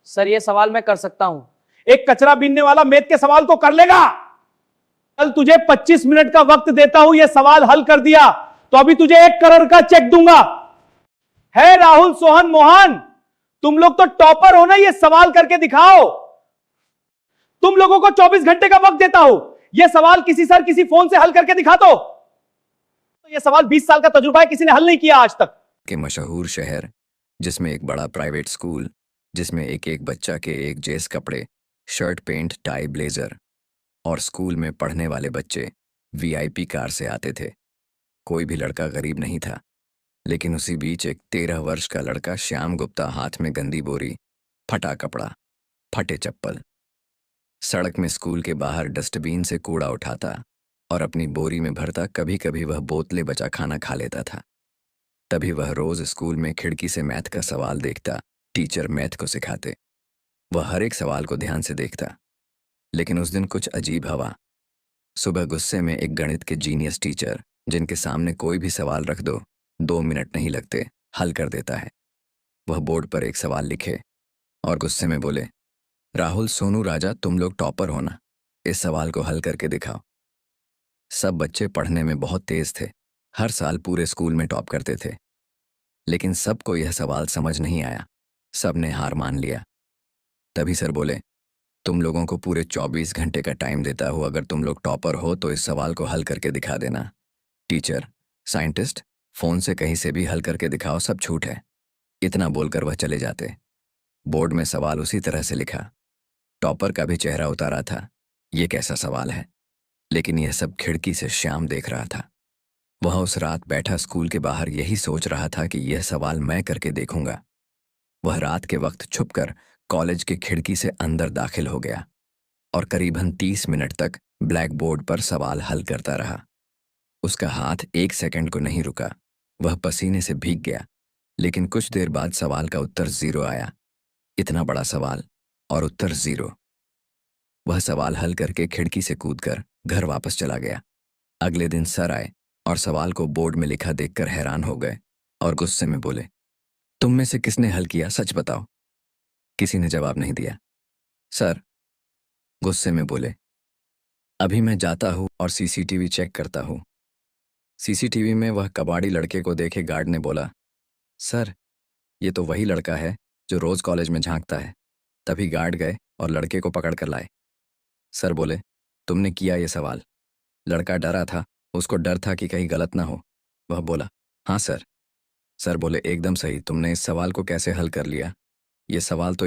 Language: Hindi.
सर ये सवाल मैं कर सकता हूं। एक कचरा बीनने वाला मैथ के सवाल को कर लेगा। कल तुझे 25 मिनट का वक्त देता हूं, यह सवाल हल कर दिया तो अभी तुझे 1 करोड़ का चेक दूंगा। है राहुल, सोहन, मोहन, तुम लोग तो टॉपर हो ना, यह सवाल करके दिखाओ। तुम लोगों को 24 घंटे का वक्त देता हूं, यह सवाल किसी फोन से हल करके दिखा दो। तो यह सवाल 20 साल का तजुर्बा है, किसी ने हल नहीं किया आज तक। के मशहूर शहर जिसमें एक बड़ा प्राइवेट स्कूल, जिसमें एक एक बच्चा के एक जैसे कपड़े, शर्ट, पैंट, टाई, ब्लेजर, और स्कूल में पढ़ने वाले बच्चे वीआईपी कार से आते थे। कोई भी लड़का गरीब नहीं था, लेकिन उसी बीच एक 13 वर्ष का लड़का श्याम गुप्ता, हाथ में गंदी बोरी, फटा कपड़ा, फटे चप्पल, सड़क में स्कूल के बाहर डस्टबिन से कूड़ा उठाता और अपनी बोरी में भरता। कभी कभी वह बोतलें बचा खाना खा लेता था। तभी वह रोज स्कूल में खिड़की से मैथ का सवाल देखता। टीचर मैथ को सिखाते, वह हर एक सवाल को ध्यान से देखता। लेकिन उस दिन कुछ अजीब हवा। सुबह गुस्से में एक गणित के जीनियस टीचर, जिनके सामने कोई भी सवाल रख दो 2 मिनट नहीं लगते हल कर देता है, वह बोर्ड पर एक सवाल लिखे और गुस्से में बोले, राहुल, सोनू, राजा, तुम लोग टॉपर हो ना, इस सवाल को हल करके दिखाओ। सब बच्चे पढ़ने में बहुत तेज थे, हर साल पूरे स्कूल में टॉप करते थे, लेकिन सबको यह सवाल समझ नहीं आया। सब ने हार मान लिया। तभी सर बोले, तुम लोगों को पूरे 24 घंटे का टाइम देता हूँ, अगर तुम लोग टॉपर हो तो इस सवाल को हल करके दिखा देना। टीचर, साइंटिस्ट, फोन से कहीं से भी हल करके दिखाओ, सब झूठ है। इतना बोलकर वह चले जाते। बोर्ड में सवाल उसी तरह से लिखा। टॉपर का भी चेहरा उतारा था। ये कैसा सवाल है? लेकिन यह सब खिड़की से श्याम देख रहा था। वह उस रात बैठा स्कूल के बाहर यही सोच रहा था कि यह सवाल मैं करके देखूंगा। वह रात के वक्त छुपकर कॉलेज की खिड़की से अंदर दाखिल हो गया और करीबन 30 मिनट तक ब्लैक बोर्ड पर सवाल हल करता रहा। उसका हाथ 1 सेकंड को नहीं रुका। वह पसीने से भीग गया, लेकिन कुछ देर बाद सवाल का उत्तर 0 आया। इतना बड़ा सवाल और उत्तर 0। वह सवाल हल करके खिड़की से कूदकर घर वापस चला गया। अगले दिन सर आए और सवाल को बोर्ड में लिखा देखकर हैरान हो गए और गुस्से में बोले, तुम में से किसने हल किया, सच बताओ। किसी ने जवाब नहीं दिया। सर गुस्से में बोले, अभी मैं जाता हूँ और सीसीटीवी चेक करता हूँ। सीसीटीवी में वह कबाड़ी लड़के को देखे गार्ड ने बोला, सर ये तो वही लड़का है जो रोज कॉलेज में झांकता है। तभी गार्ड गए और लड़के को पकड़ कर लाए। सर बोले, तुमने किया ये सवाल? लड़का डरा था, उसको डर था कि कहीं गलत ना हो। वह बोला, हाँ सर। सर बोले, एकदम सही, तुमने इस सवाल को कैसे हल कर लिया? ये सवाल तो